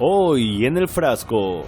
Hoy en el frasco.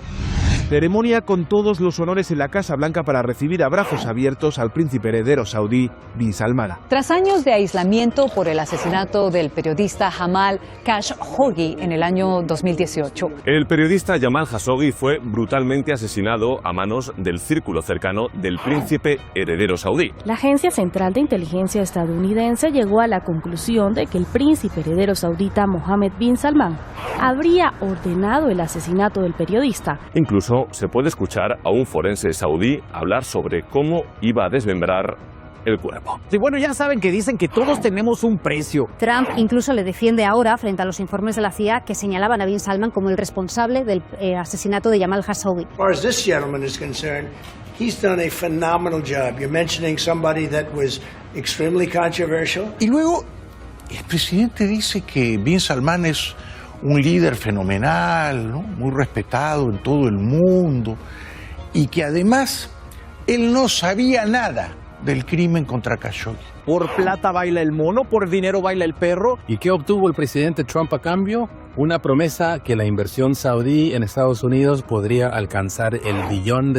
Ceremonia con todos los honores en la Casa Blanca para recibir a brazos abiertos al príncipe heredero saudí Bin Salman. Tras años de aislamiento por el asesinato del periodista Jamal Khashoggi en el año 2018. El periodista Jamal Khashoggi fue brutalmente asesinado a manos del círculo cercano del príncipe heredero saudí. La Agencia Central de Inteligencia estadounidense llegó a la conclusión de que el príncipe heredero saudita Mohammed bin Salman habría ordenado el asesinato del periodista. Incluso se puede escuchar a un forense saudí hablar sobre cómo iba a desmembrar el cuerpo. Sí, bueno, ya saben que dicen que todos tenemos un precio. Trump incluso le defiende ahora frente a los informes de la CIA que señalaban a bin Salman como el responsable del asesinato de Jamal Khashoggi. As far as this gentleman is concerned, he's done a phenomenal job. You're mentioning somebody that was extremely controversial. Y luego el presidente dice que bin Salman es un líder fenomenal, ¿no? Muy respetado en todo el mundo, y que además él no sabía nada del crimen contra Khashoggi. Por plata baila el mono, por dinero baila el perro. ¿Y qué obtuvo el presidente Trump a cambio? Una promesa que la inversión saudí en Estados Unidos podría alcanzar el $1 billón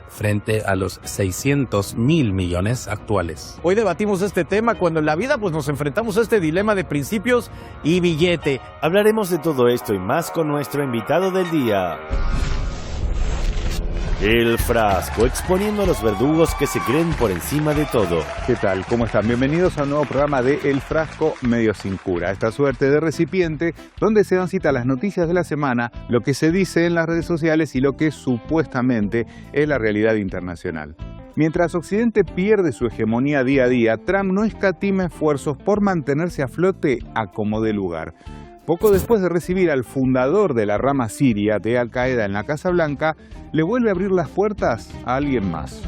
frente a los 600.000 millones actuales. Hoy debatimos este tema cuando en la vida pues nos enfrentamos a este dilema de principios y billete. Hablaremos de todo esto y más con nuestro invitado del día. El frasco, exponiendo a los verdugos que se creen por encima de todo. ¿Qué tal? ¿Cómo están? Bienvenidos a un nuevo programa de El Frasco Medio Sin Cura. Esta suerte de recipiente donde se dan cita las noticias de la semana, lo que se dice en las redes sociales y lo que supuestamente es la realidad internacional. Mientras Occidente pierde su hegemonía día a día, Trump no escatima esfuerzos por mantenerse a flote a como dé lugar. Poco después de recibir al fundador de la rama siria de Al Qaeda en la Casa Blanca, le vuelve a abrir las puertas a alguien más.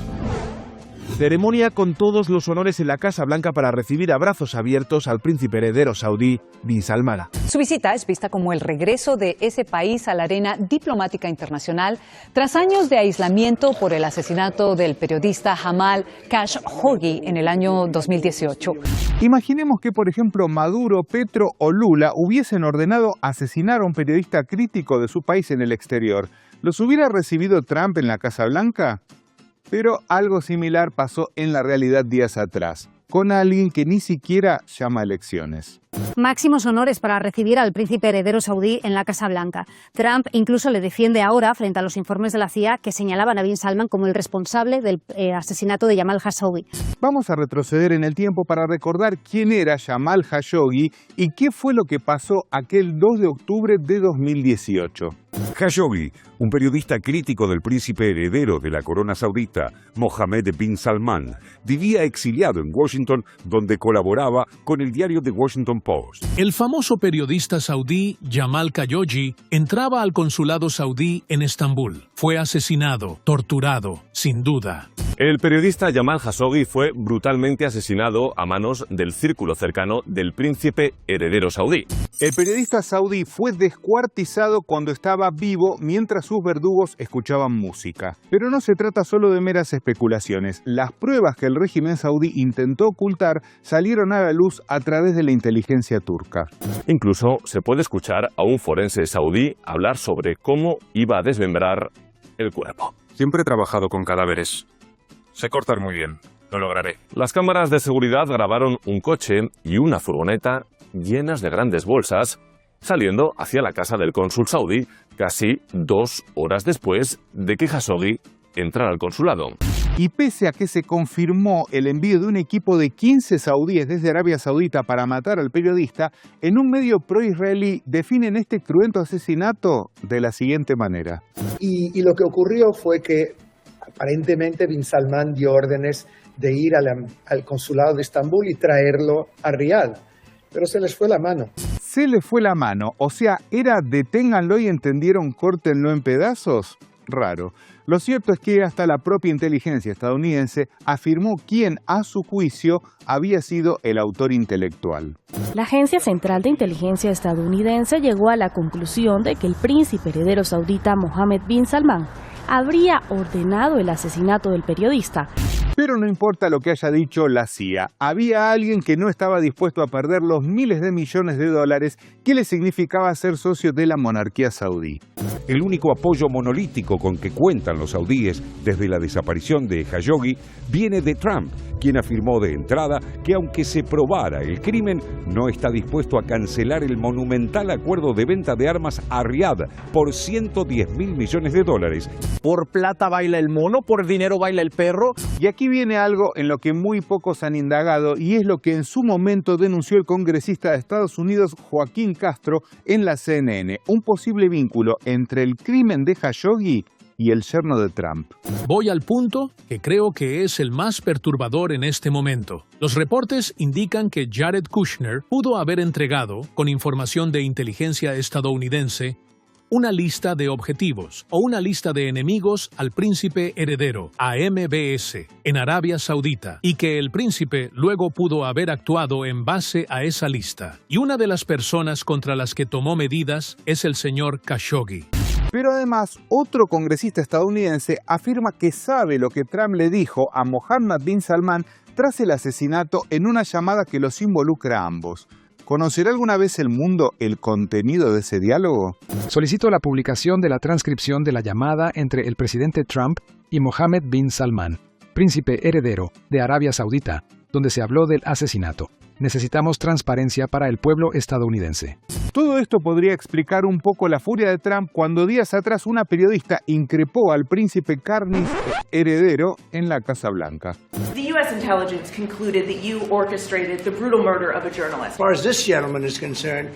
Ceremonia con todos los honores en la Casa Blanca para recibir a brazos abiertos al príncipe heredero saudí Bin Salman. Su visita es vista como el regreso de ese país a la arena diplomática internacional tras años de aislamiento por el asesinato del periodista Jamal Khashoggi en el año 2018. Imaginemos que, por ejemplo, Maduro, Petro o Lula hubiesen ordenado asesinar a un periodista crítico de su país en el exterior. ¿Los hubiera recibido Trump en la Casa Blanca? Pero algo similar pasó en la realidad días atrás, con alguien que ni siquiera llama a elecciones. Máximos honores para recibir al príncipe heredero saudí en la Casa Blanca. Trump incluso le defiende ahora frente a los informes de la CIA que señalaban a bin Salman como el responsable del asesinato de Jamal Khashoggi. Vamos a retroceder en el tiempo para recordar quién era Jamal Khashoggi y qué fue lo que pasó aquel 2 de octubre de 2018. Khashoggi, un periodista crítico del príncipe heredero de la corona saudita, Mohammed bin Salman, vivía exiliado en Washington, donde colaboraba con el diario The Washington Post. El famoso periodista saudí Jamal Khashoggi entraba al consulado saudí en Estambul. Fue asesinado, torturado, sin duda. El periodista Jamal Khashoggi fue brutalmente asesinado a manos del círculo cercano del príncipe heredero saudí. El periodista saudí fue descuartizado cuando estaba vivo mientras sus verdugos escuchaban música. Pero no se trata solo de meras especulaciones. Las pruebas que el régimen saudí intentó ocultar salieron a la luz a través de la inteligencia turca. Incluso se puede escuchar a un forense saudí hablar sobre cómo iba a desmembrar el cuerpo. Siempre he trabajado con cadáveres. Sé cortar muy bien. Lo lograré. Las cámaras de seguridad grabaron un coche y una furgoneta llenas de grandes bolsas saliendo hacia la casa del cónsul saudí casi 2 horas después de que Khashoggi entrara al consulado. Y pese a que se confirmó el envío de un equipo de 15 saudíes desde Arabia Saudita para matar al periodista, en un medio pro-israelí definen este cruento asesinato de la siguiente manera. Y lo que ocurrió fue que aparentemente bin Salman dio órdenes de ir al consulado de Estambul y traerlo a Riad, pero se les fue la mano. Se les fue la mano, o sea, era deténganlo y entendieron, córtenlo en pedazos. Raro. Lo cierto es que hasta la propia inteligencia estadounidense afirmó quién, a su juicio, había sido el autor intelectual. La Agencia Central de Inteligencia estadounidense llegó a la conclusión de que el príncipe heredero saudita Mohammed bin Salman habría ordenado el asesinato del periodista. Pero no importa lo que haya dicho la CIA, había alguien que no estaba dispuesto a perder los miles de millones de dólares que le significaba ser socio de la monarquía saudí. El único apoyo monolítico con que cuentan los saudíes desde la desaparición de Khashoggi viene de Trump, quien afirmó de entrada que aunque se probara el crimen, no está dispuesto a cancelar el monumental acuerdo de venta de armas a Riad por 110.000 millones de dólares. Por plata baila el mono, por dinero baila el perro. Y aquí viene algo en lo que muy pocos han indagado y es lo que en su momento denunció el congresista de Estados Unidos Joaquín Castro en la CNN, un posible vínculo entre el crimen de Khashoggi y el yerno de Trump. Voy al punto que creo que es el más perturbador en este momento. Los reportes indican que Jared Kushner pudo haber entregado, con información de inteligencia estadounidense, una lista de objetivos o una lista de enemigos al príncipe heredero, a MBS, en Arabia Saudita, y que el príncipe luego pudo haber actuado en base a esa lista. Y una de las personas contra las que tomó medidas es el señor Khashoggi. Pero además, otro congresista estadounidense afirma que sabe lo que Trump le dijo a Mohammed bin Salman tras el asesinato en una llamada que los involucra a ambos. ¿Conocerá alguna vez el mundo el contenido de ese diálogo? Solicito la publicación de la transcripción de la llamada entre el presidente Trump y Mohammed bin Salman, príncipe heredero de Arabia Saudita, donde se habló del asesinato. Necesitamos transparencia para el pueblo estadounidense. Todo esto podría explicar un poco la furia de Trump cuando días atrás una periodista increpó al príncipe Carnis heredero en la Casa Blanca. The U.S. intelligence concluded that you orchestrated the brutal murder of a journalist. As far as this gentleman is concerned,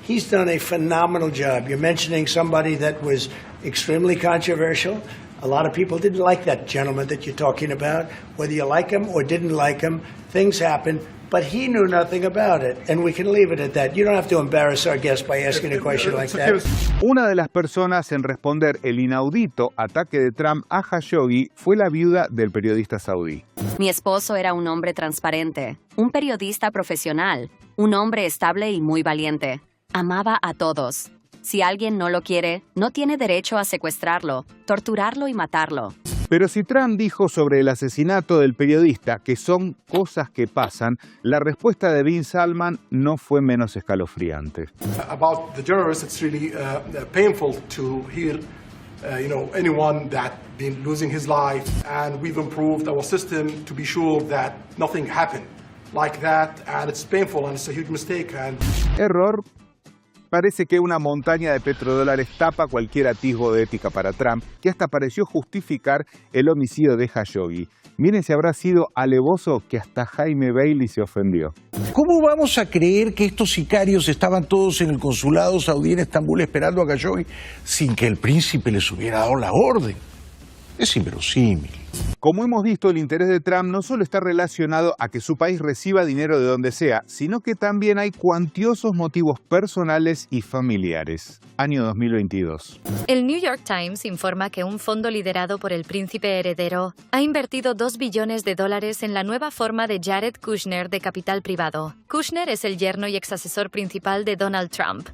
he's done a phenomenal job. You're mentioning somebody that was extremely controversial. A lot of people didn't like that gentleman that you're talking about. Whether you like him or didn't like him, things happen. But he knew nothing about it, and we can leave it at that. You don't have to embarrass our guest by asking a question like that. Una de las personas en responder el inaudito ataque de Trump a Khashoggi fue la viuda del periodista saudí. Mi esposo era un hombre transparente, un periodista profesional, un hombre estable y muy valiente. Amaba a todos. Si alguien no lo quiere, no tiene derecho a secuestrarlo, torturarlo y matarlo. Pero si Trump dijo sobre el asesinato del periodista que son cosas que pasan, la respuesta de bin Salman no fue menos escalofriante. About the journalists, it's really painful to hear, anyone that been losing his life, and we've improved our system to be sure that nothing happened like that, and it's painful and it's a huge mistake. Error. Parece que una montaña de petrodólares tapa cualquier atisbo de ética para Trump, que hasta pareció justificar el homicidio de Khashoggi. Miren si habrá sido alevoso que hasta Jaime Bailey se ofendió. ¿Cómo vamos a creer que estos sicarios estaban todos en el consulado saudí en Estambul esperando a Khashoggi sin que el príncipe les hubiera dado la orden? Es inverosímil. Como hemos visto, el interés de Trump no solo está relacionado a que su país reciba dinero de donde sea, sino que también hay cuantiosos motivos personales y familiares. Año 2022. El New York Times informa que un fondo liderado por el príncipe heredero ha invertido $2 billones en la nueva forma de Jared Kushner de capital privado. Kushner es el yerno y exasesor principal de Donald Trump.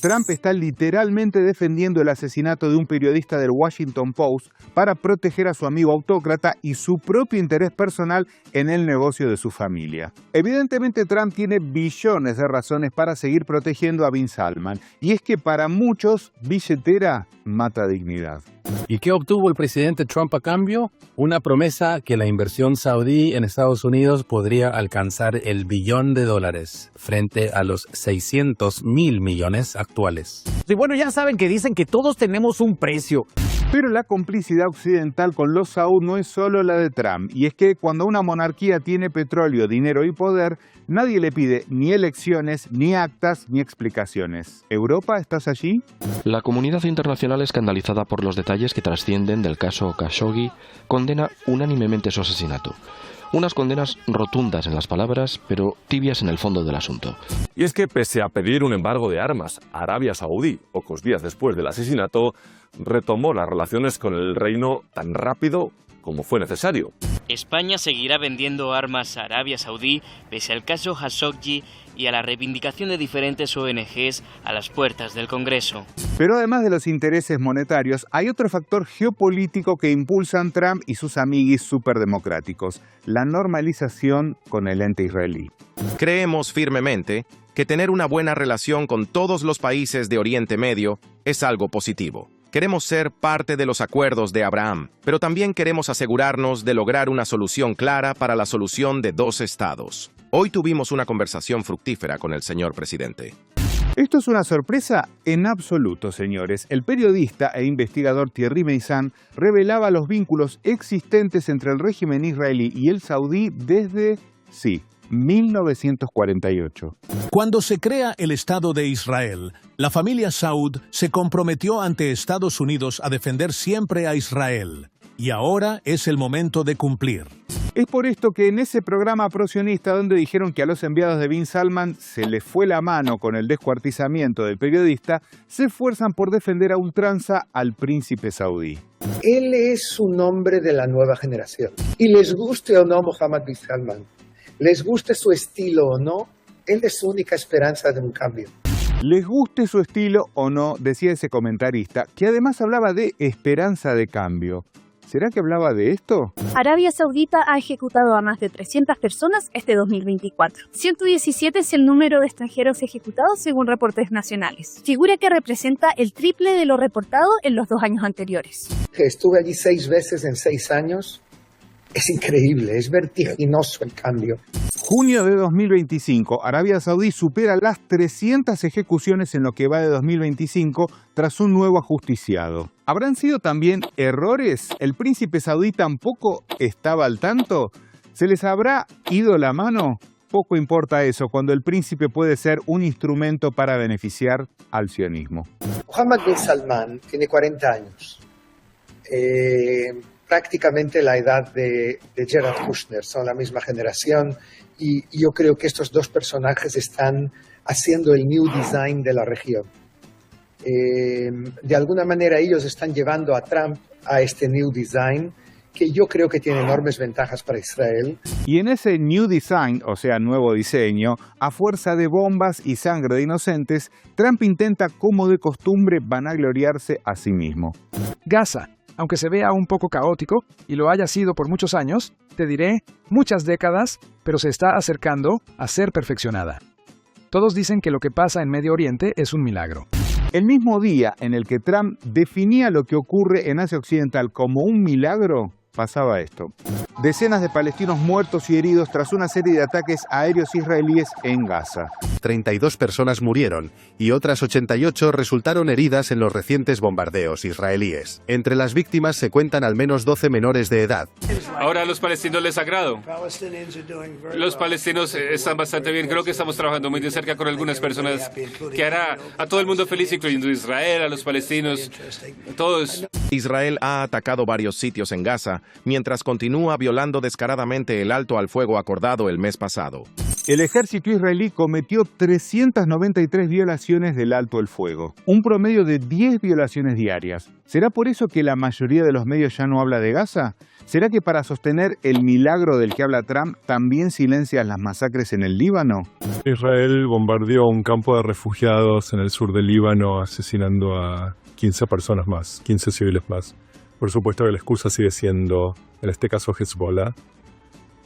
Trump está literalmente defendiendo el asesinato de un periodista del Washington Post para proteger a su amigo autócrata y su propio interés personal en el negocio de su familia. Evidentemente Trump tiene billones de razones para seguir protegiendo a bin Salman, y es que para muchos billetera mata dignidad. ¿Y qué obtuvo el presidente Trump a cambio? Una promesa que la inversión saudí en Estados Unidos podría alcanzar el $1 billón frente a los 600.000 millones actuales. Y bueno, ya saben que dicen que todos tenemos un precio. Pero la complicidad occidental con los saud no es solo la de Trump, y es que cuando una monarquía tiene petróleo, dinero y poder, nadie le pide ni elecciones, ni actas, ni explicaciones. ¿Europa, estás allí? La comunidad internacional, escandalizada por los detalles que trascienden del caso Khashoggi, condena unánimemente su asesinato. Unas condenas rotundas en las palabras, pero tibias en el fondo del asunto. Y es que pese a pedir un embargo de armas, Arabia Saudí, pocos días después del asesinato, retomó las relaciones con el reino tan rápido como fue necesario. España seguirá vendiendo armas a Arabia Saudí pese al caso Khashoggi y a la reivindicación de diferentes ONGs a las puertas del Congreso. Pero además de los intereses monetarios, hay otro factor geopolítico que impulsan Trump y sus amiguis superdemocráticos: la normalización con el ente israelí. Creemos firmemente que tener una buena relación con todos los países de Oriente Medio es algo positivo. Queremos ser parte de los acuerdos de Abraham, pero también queremos asegurarnos de lograr una solución clara para la solución de dos estados. Hoy tuvimos una conversación fructífera con el señor presidente. Esto es una sorpresa en absoluto, señores. El periodista e investigador Thierry Meyssan revelaba los vínculos existentes entre el régimen israelí y el saudí desde, 1948. Cuando se crea el Estado de Israel, la familia Saud se comprometió ante Estados Unidos a defender siempre a Israel. Y ahora es el momento de cumplir. Es por esto que en ese programa prosionista donde dijeron que a los enviados de Bin Salman se les fue la mano con el descuartizamiento del periodista, se esfuerzan por defender a ultranza al príncipe saudí. Él es un hombre de la nueva generación. Y les guste o no Mohammed bin Salman, les guste su estilo o no, él es su única esperanza de un cambio. Les guste su estilo o no, decía ese comentarista, que además hablaba de esperanza de cambio. ¿Será que hablaba de esto? Arabia Saudita ha ejecutado a más de 300 personas este 2024. 117 es el número de extranjeros ejecutados según reportes nacionales. Figura que representa el triple de lo reportado en los 2 años anteriores. Estuve allí 6 veces en 6 años. Es increíble, es vertiginoso el cambio. Junio de 2025, Arabia Saudí supera las 300 ejecuciones en lo que va de 2025 tras un nuevo ajusticiado. ¿Habrán sido también errores? ¿El príncipe saudí tampoco estaba al tanto? ¿Se les habrá ido la mano? Poco importa eso cuando el príncipe puede ser un instrumento para beneficiar al sionismo. Mohammed bin Salman tiene 40 años. Prácticamente la edad de Jared Kushner, son la misma generación y yo creo que estos dos personajes están haciendo el new design de la región. De alguna manera ellos están llevando a Trump a este new design que yo creo que tiene enormes ventajas para Israel. Y en ese new design, o sea, nuevo diseño, a fuerza de bombas y sangre de inocentes, Trump intenta, como de costumbre, vanagloriarse a sí mismo. Gaza, aunque se vea un poco caótico, y lo haya sido por muchos años, te diré, muchas décadas, pero se está acercando a ser perfeccionada. Todos dicen que lo que pasa en Medio Oriente es un milagro. El mismo día en el que Trump definía lo que ocurre en Asia Occidental como un milagro, pasaba esto. Decenas de palestinos muertos y heridos tras una serie de ataques aéreos israelíes en Gaza. 32 personas murieron y otras 88 resultaron heridas en los recientes bombardeos israelíes. Entre las víctimas se cuentan al menos 12 menores de edad. Ahora a los palestinos les agrado. Los palestinos están bastante bien. Creo que estamos trabajando muy de cerca con algunas personas que hará a todo el mundo feliz, incluyendo a Israel, a los palestinos, todos. Israel ha atacado varios sitios en Gaza, mientras continúa violando descaradamente el alto al fuego acordado el mes pasado. El ejército israelí cometió 393 violaciones del alto al fuego, un promedio de 10 violaciones diarias. ¿Será por eso que la mayoría de los medios ya no habla de Gaza? ¿Será que para sostener el milagro del que habla Trump también silencian las masacres en el Líbano? Israel bombardeó un campo de refugiados en el sur del Líbano, asesinando a 15 personas más, 15 civiles más. Por supuesto que la excusa sigue siendo, en este caso, Hezbollah,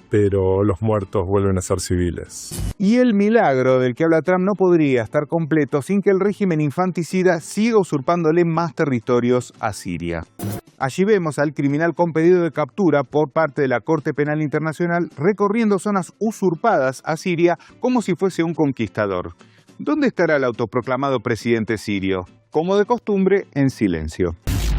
pero los muertos vuelven a ser civiles. Y el milagro del que habla Trump no podría estar completo sin que el régimen infanticida siga usurpándole más territorios a Siria. Allí vemos al criminal con pedido de captura por parte de la Corte Penal Internacional recorriendo zonas usurpadas a Siria como si fuese un conquistador. ¿Dónde estará el autoproclamado presidente sirio? Como de costumbre, en silencio.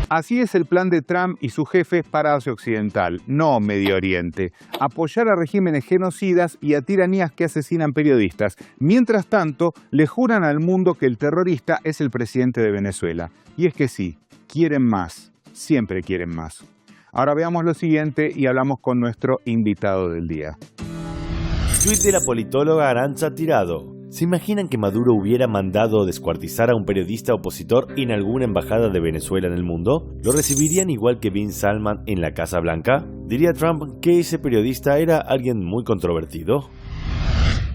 Así es el plan de Trump y sus jefes para Asia Occidental, no Medio Oriente. Apoyar a regímenes genocidas y a tiranías que asesinan periodistas. Mientras tanto, le juran al mundo que el terrorista es el presidente de Venezuela. Y es que sí, quieren más, siempre quieren más. Ahora veamos lo siguiente y hablamos con nuestro invitado del día. Tuit de la politóloga Arantxa Tirado. ¿Se imaginan que Maduro hubiera mandado descuartizar a un periodista opositor en alguna embajada de Venezuela en el mundo? ¿Lo recibirían igual que Bin Salman en la Casa Blanca? ¿Diría Trump que ese periodista era alguien muy controvertido?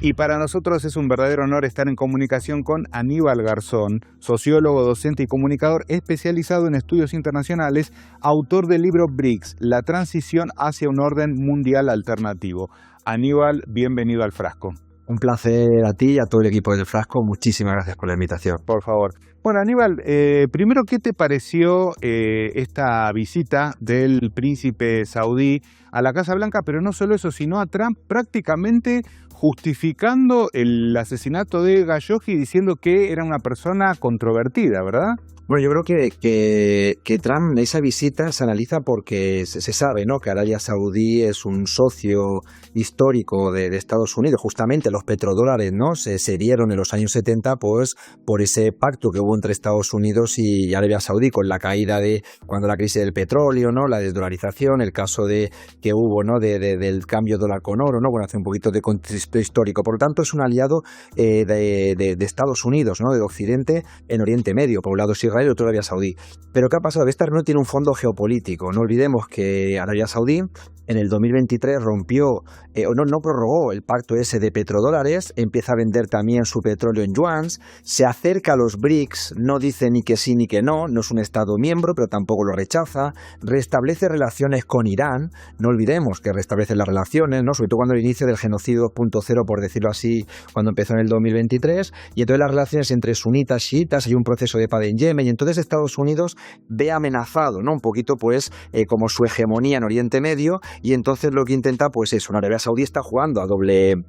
Y para nosotros es un verdadero honor estar en comunicación con Aníbal Garzón, sociólogo, docente y comunicador especializado en estudios internacionales, autor del libro BRICS, la transición hacia un orden mundial alternativo. Aníbal, bienvenido al Frasco. Un placer a ti y a todo el equipo del Frasco. Muchísimas gracias por la invitación. Por favor. Bueno, Aníbal, primero, ¿qué te pareció esta visita del príncipe saudí a la Casa Blanca? Pero no solo eso, sino a Trump prácticamente justificando el asesinato de Khashoggi, diciendo que era una persona controvertida, ¿verdad? Bueno, yo creo que Trump, esa visita se analiza porque se sabe, ¿no?, que Arabia Saudí es un socio histórico de Estados Unidos. Justamente los petrodólares, ¿no?, se dieron en los años 70 pues, por ese pacto que hubo entre Estados Unidos y Arabia Saudí, con la caída cuando la crisis del petróleo, ¿no?, la desdolarización, el caso que hubo, ¿no?, del cambio dólar con oro, ¿no?, bueno, hace un poquito de contexto histórico. Por lo tanto, es un aliado de Estados Unidos, ¿no?, de Occidente en Oriente Medio. Por un lado es Israel y otro Arabia Saudí. Pero ¿qué ha pasado? Esta reunión tiene un fondo geopolítico. No olvidemos que Arabia Saudí en el 2023 rompió, no prorrogó el pacto ese de petrodólares, empieza a vender también su petróleo en yuans, se acerca a los BRICS, no dice ni que sí ni que no es un Estado miembro, pero tampoco lo rechaza, restablece relaciones con Irán, no olvidemos que restablece las relaciones, ¿no?, sobre todo cuando el inicio del genocidio 2.0, por decirlo así, cuando empezó en el 2023, y entonces las relaciones entre sunitas, chiitas, hay un proceso de paz en Yemen, y entonces Estados Unidos ve amenazado, ¿no?, un poquito pues como su hegemonía en Oriente Medio, y entonces lo que intenta pues eso, Arabia Saudí está jugando a doble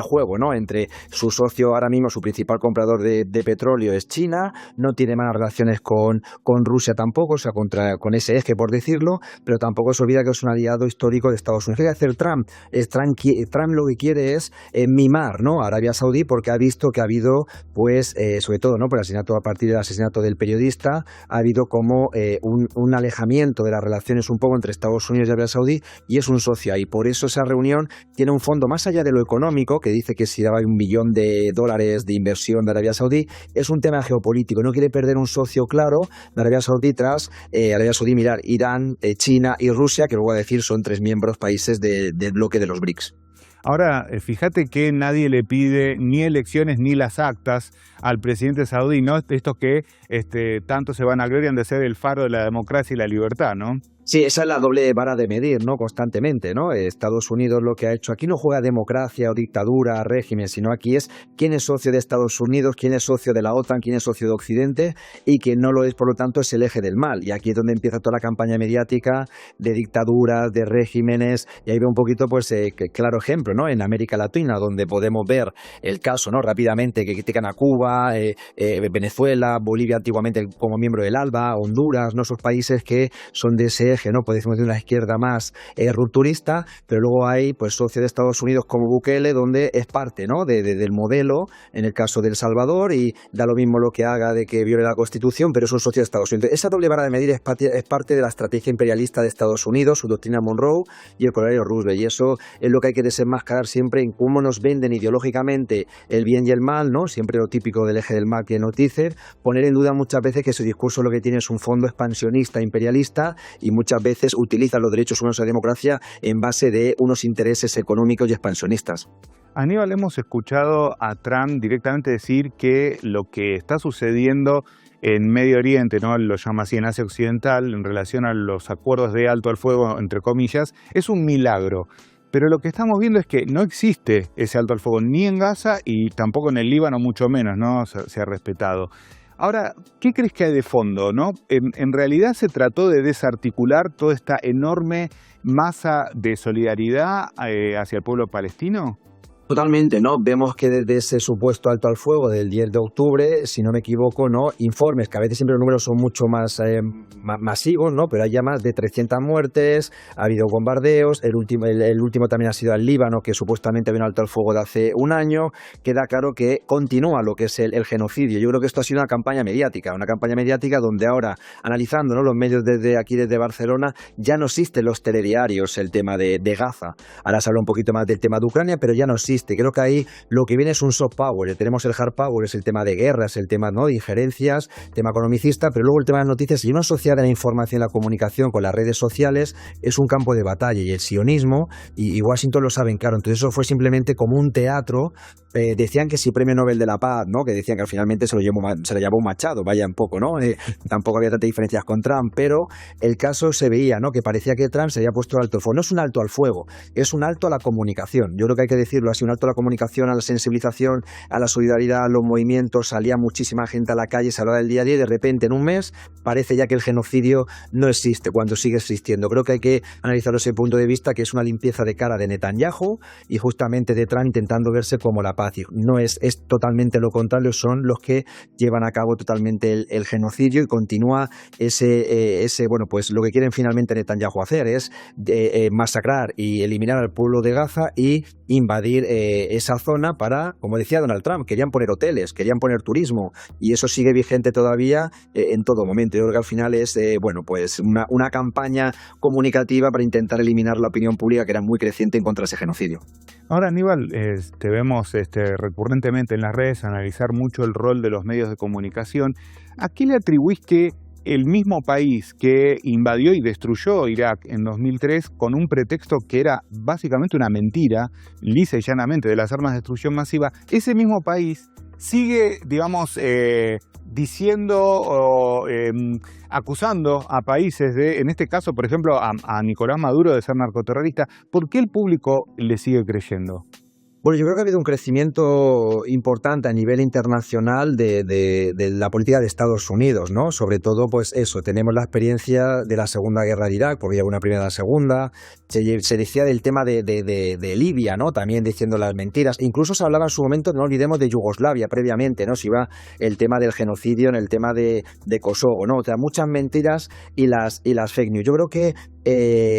juego, ¿no?, entre su socio ahora mismo, su principal comprador de petróleo es China, no tiene malas relaciones con Rusia tampoco, o sea, con ese eje, por decirlo, pero tampoco se olvida que es un aliado histórico de Estados Unidos. ¿Qué quiere hacer Trump? Trump lo que quiere es mimar, ¿no?, a Arabia Saudí, porque ha visto que ha habido, pues, sobre todo, ¿no?, por el asesinato, a partir del asesinato del periodista, ha habido como un alejamiento de las relaciones un poco entre Estados Unidos y Arabia Saudí, y es un socio ahí. Por eso esa reunión tiene un fondo más allá de lo económico, que dice que si daba $1 billón de inversión de Arabia Saudí, es un tema geopolítico. No quiere perder un socio claro de Arabia Saudí tras Arabia Saudí mirar Irán, China y Rusia, que luego a decir son 3 miembros países del bloque de los BRICS. Ahora, fíjate que nadie le pide ni elecciones ni las actas al presidente saudí, ¿no? Estos que tanto se vanaglorian de ser el faro de la democracia y la libertad, ¿no? Sí, esa es la doble vara de medir, ¿no?, constantemente, ¿no? Estados Unidos lo que ha hecho aquí no juega democracia o dictadura, régimen, sino aquí es quién es socio de Estados Unidos, quién es socio de la OTAN, quién es socio de Occidente, y quien no lo es, por lo tanto, es el eje del mal. Y aquí es donde empieza toda la campaña mediática de dictaduras, de regímenes, y ahí ve un poquito, pues, claro ejemplo, ¿no?, en América Latina, donde podemos ver el caso, ¿no?, rápidamente, que critican a Cuba, Venezuela, Bolivia antiguamente como miembro del ALBA, Honduras, ¿no?, esos países que son de ese eje, ¿no?, podemos decir una izquierda más rupturista, pero luego hay pues socios de Estados Unidos como Bukele, donde es parte, ¿no?, del modelo, en el caso de El Salvador, y da lo mismo lo que haga de que viole la Constitución, pero es un socio de Estados Unidos. Esa doble vara de medir es parte de la estrategia imperialista de Estados Unidos, su doctrina Monroe y el corolario Roosevelt, y eso es lo que hay que desenmascarar siempre en cómo nos venden ideológicamente el bien y el mal, ¿no?, siempre lo típico del eje del mal que nos dice, poner en duda muchas veces que su discurso lo que tiene es un fondo expansionista, imperialista, y muchas veces utilizan los derechos humanos y la democracia en base de unos intereses económicos y expansionistas. Aníbal, hemos escuchado a Trump directamente decir que lo que está sucediendo en Medio Oriente, ¿no?, lo llama así, en Asia Occidental, en relación a los acuerdos de alto al fuego, entre comillas, es un milagro. Pero lo que estamos viendo es que no existe ese alto al fuego ni en Gaza y tampoco en el Líbano, mucho menos, ¿no?, se ha respetado. Ahora, ¿qué crees que hay de fondo, no? ¿En realidad se trató de desarticular toda esta enorme masa de solidaridad hacia el pueblo palestino? Totalmente, ¿no? Vemos que desde ese supuesto alto al fuego del 10 de octubre, si no me equivoco, ¿no?, informes, que a veces siempre los números son mucho más masivos, ¿no?, pero hay ya más de 300 muertes, ha habido bombardeos, el último también ha sido al Líbano, que supuestamente había un alto al fuego de hace un año. Queda claro que continúa lo que es el genocidio. Yo creo que esto ha sido una campaña mediática donde ahora, analizando, ¿no?, los medios desde Barcelona, ya no existen los telediarios el tema de Gaza. Ahora se habla un poquito más del tema de Ucrania, pero ya no existe existe. Creo que ahí lo que viene es un soft power. Tenemos el hard power, es el tema de guerras, el tema, ¿no?, de injerencias, tema economicista, pero luego el tema de las noticias y una sociedad de la información y la comunicación con las redes sociales es un campo de batalla, y el sionismo y Washington lo saben claro. Entonces eso fue simplemente como un teatro. Decían que si premio Nobel de la Paz, ¿no?, que decían que finalmente se lo llevó Machado, vaya un poco, ¿no? Tampoco había tantas diferencias con Trump, pero el caso se veía, ¿no?, que parecía que Trump se había puesto alto al fuego. No es un alto al fuego, es un alto a la comunicación. Yo creo que hay que decirlo así, un alto a la comunicación, a la sensibilización, a la solidaridad, a los movimientos. Salía muchísima gente a la calle, se hablaba del día a día y de repente en un mes parece ya que el genocidio no existe cuando sigue existiendo. Creo que hay que analizarlo desde ese punto de vista, que es una limpieza de cara de Netanyahu y justamente de Trump intentando verse como la paz. No es totalmente lo contrario, son los que llevan a cabo totalmente el genocidio, y continúa bueno, pues lo que quieren finalmente Netanyahu hacer es masacrar y eliminar al pueblo de Gaza y invadir esa zona para, como decía Donald Trump, querían poner hoteles, querían poner turismo, y eso sigue vigente todavía en todo momento. Yo creo que al final es bueno, pues una campaña comunicativa para intentar eliminar la opinión pública, que era muy creciente en contra de ese genocidio. Ahora, Aníbal, te vemos recurrentemente en las redes analizar mucho el rol de los medios de comunicación. ¿A qué le atribuís que el mismo país que invadió y destruyó Irak en 2003 con un pretexto que era básicamente una mentira, lisa y llanamente, de las armas de destrucción masiva, ese mismo país sigue, digamos, diciendo o acusando a países de, en este caso, por ejemplo, a Nicolás Maduro de ser narcoterrorista? ¿Por qué el público le sigue creyendo? Bueno, yo creo que ha habido un crecimiento importante a nivel internacional de la política de Estados Unidos, ¿no? Sobre todo, pues eso, tenemos la experiencia de la Segunda Guerra de Irak, porque había una primera y una segunda. Se decía del tema de Libia, ¿no?, también diciendo las mentiras. Incluso se hablaba en su momento, no olvidemos, de Yugoslavia previamente, ¿no? Se iba el tema del genocidio en el tema de Kosovo, ¿no? O sea, muchas mentiras y las fake news. Yo creo que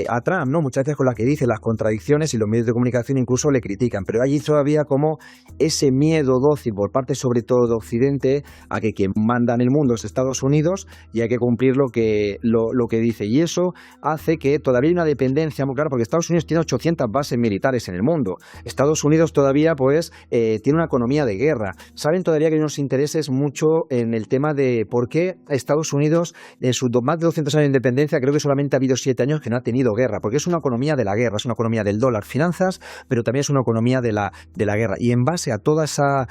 a Trump, ¿no?, muchas veces con la que dice las contradicciones, y los medios de comunicación incluso le critican, pero hay todavía como ese miedo dócil por parte sobre todo de Occidente a que quien manda en el mundo es Estados Unidos y hay que cumplir lo que dice, y eso hace que todavía hay una dependencia muy clara, porque Estados Unidos tiene 800 bases militares en el mundo. Estados Unidos todavía pues tiene una economía de guerra. Saben todavía que hay unos intereses mucho en el tema de por qué Estados Unidos en sus más de 200 años de independencia creo que solamente ha habido 7 años que no ha tenido guerra, porque es una economía de la guerra, es una economía del dólar, finanzas, pero también es una economía de la guerra, y en base a toda esa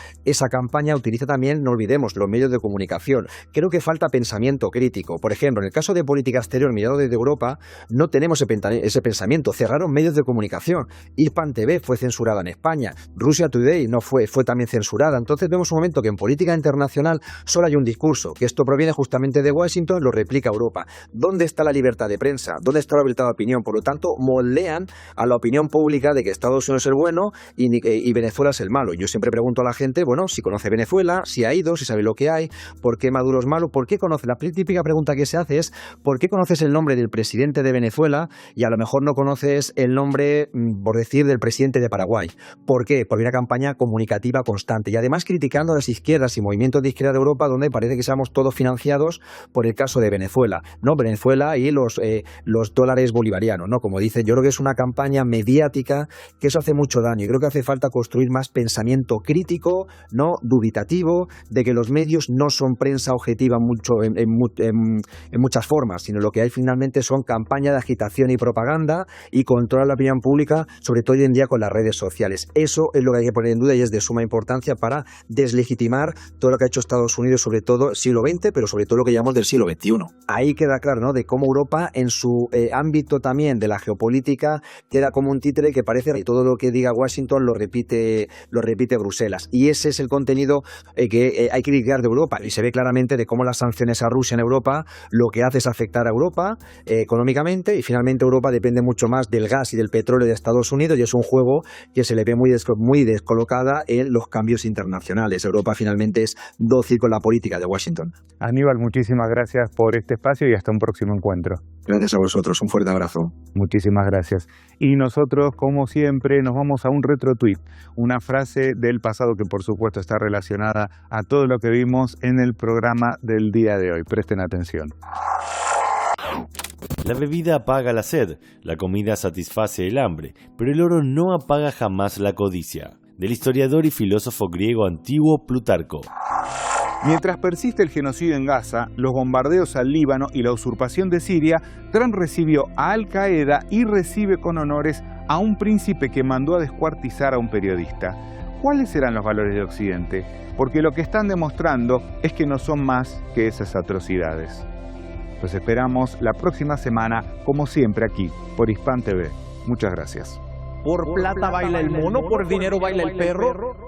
campaña utiliza también, no olvidemos, los medios de comunicación. Creo que falta pensamiento crítico. Por ejemplo, en el caso de política exterior mirado desde Europa, no tenemos ese pensamiento. Cerraron medios de comunicación. Hispan TV fue censurada en España. Russia Today no fue también censurada. Entonces vemos un momento que en política internacional solo hay un discurso, que esto proviene justamente de Washington, lo replica Europa. ¿Dónde está la libertad de prensa? ¿Dónde está la libertad de opinión? Por lo tanto, moldean a la opinión pública de que Estados Unidos es el bueno y Venezuela es el malo. Yo siempre pregunto a la gente, bueno, si conoce Venezuela, si ha ido, si sabe lo que hay, por qué Maduro es malo, por qué conoce. La típica pregunta que se hace es, ¿por qué conoces el nombre del presidente de Venezuela y a lo mejor no conoces el nombre, por decir, del presidente de Paraguay? ¿Por qué? Porque hay una campaña comunicativa constante y además criticando a las izquierdas y movimientos de izquierda de Europa, donde parece que seamos todos financiados por el caso de Venezuela, ¿no? Venezuela y los dólares bolivarianos, ¿no? Como dicen, yo creo que es una campaña mediática que eso hace mucho daño, y creo que hace falta construir más pensamiento crítico, no dubitativo, de que los medios no son prensa objetiva en muchas formas, sino lo que hay finalmente son campañas de agitación y propaganda y controlar la opinión pública, sobre todo hoy en día con las redes sociales. Eso es lo que hay que poner en duda y es de suma importancia para deslegitimar todo lo que ha hecho Estados Unidos, sobre todo siglo XX, pero sobre todo lo que llamamos del siglo XXI. Ahí queda claro, ¿no?, de cómo Europa en su ámbito también de la geopolítica queda como un títere que parece que todo lo que diga Washington lo repite Bruselas, y ese es el contenido que hay que criticar de Europa, y se ve claramente de cómo las sanciones a Rusia en Europa lo que hace es afectar a Europa económicamente, y finalmente Europa depende mucho más del gas y del petróleo de Estados Unidos, y es un juego que se le ve muy descolocada en los cambios internacionales. Europa finalmente es dócil con la política de Washington. Aníbal, muchísimas gracias por este espacio y hasta un próximo encuentro. Gracias a vosotros, un fuerte abrazo. Muchísimas gracias. Y nosotros, como siempre, nos vamos a un retro tweet, una frase del pasado que por supuesto está relacionada a todo lo que vimos en el programa del día de hoy. Presten atención. La bebida apaga la sed, la comida satisface el hambre, pero el oro no apaga jamás la codicia. del historiador y filósofo griego antiguo Plutarco. Mientras persiste el genocidio en Gaza, los bombardeos al Líbano y la usurpación de Siria, Trump recibió a Al Qaeda y recibe con honores a un príncipe que mandó a descuartizar a un periodista. ¿Cuáles serán los valores de Occidente? Porque lo que están demostrando es que no son más que esas atrocidades. Los esperamos la próxima semana, como siempre aquí, por Hispan TV. Muchas gracias. Por plata baila el mono, por dinero baila el perro.